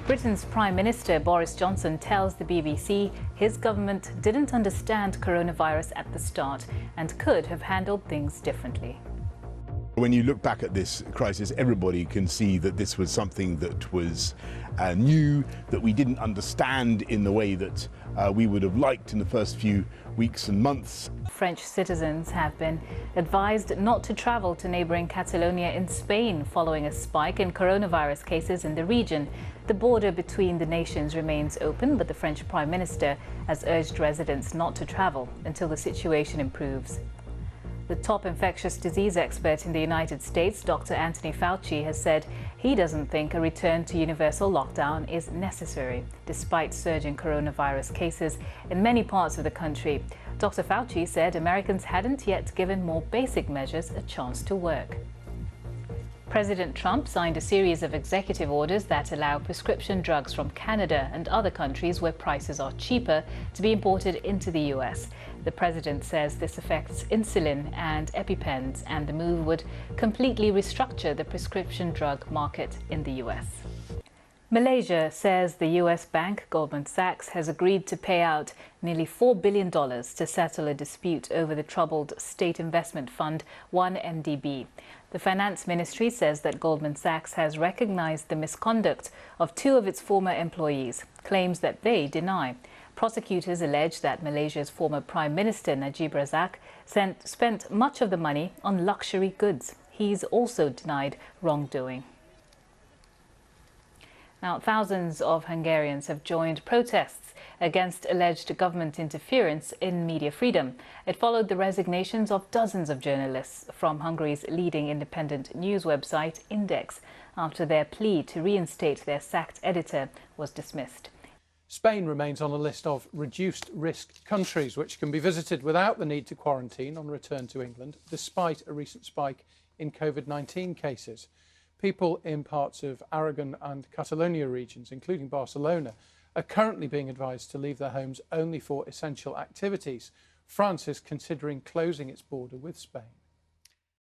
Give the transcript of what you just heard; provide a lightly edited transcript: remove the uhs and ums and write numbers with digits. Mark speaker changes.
Speaker 1: Britain's Prime Minister Boris Johnson tells the BBC his government didn't understand coronavirus at the start and could have handled things differently.
Speaker 2: When you look back at this crisis, everybody can see that this was something that was new, that we didn't understand in the way that we would have liked in the first few weeks and months.
Speaker 1: French citizens have been advised not to travel to neighbouring Catalonia in Spain following a spike in coronavirus cases in the region. The border between the nations remains open, but the French Prime Minister has urged residents not to travel until the situation improves. The top infectious disease expert in the United States, Dr. Anthony Fauci, has said he doesn't think a return to universal lockdown is necessary, despite surging coronavirus cases in many parts of the country. Dr. Fauci said Americans hadn't yet given more basic measures a chance to work. President Trump signed a series of executive orders that allow prescription drugs from Canada and other countries where prices are cheaper to be imported into the US. The president says this affects insulin and EpiPens, and the move would completely restructure the prescription drug market in the US. Malaysia says the US bank Goldman Sachs has agreed to pay out nearly $4 billion to settle a dispute over the troubled State Investment Fund 1MDB. The Finance Ministry says that Goldman Sachs has recognized the misconduct of two of its former employees, claims that they deny. Prosecutors allege that Malaysia's former Prime Minister Najib Razak spent much of the money on luxury goods. He's also denied wrongdoing. Now, thousands of Hungarians have joined protests against alleged government interference in media freedom. It followed the resignations of dozens of journalists from Hungary's leading independent news website, Index, after their plea to reinstate their sacked editor was dismissed.
Speaker 3: Spain remains on a list of reduced-risk countries which can be visited without the need to quarantine on return to England, despite a recent spike in Covid-19 cases. People in parts of Aragon and Catalonia regions, including Barcelona, are currently being advised to leave their homes only for essential activities. France is considering closing its border with Spain.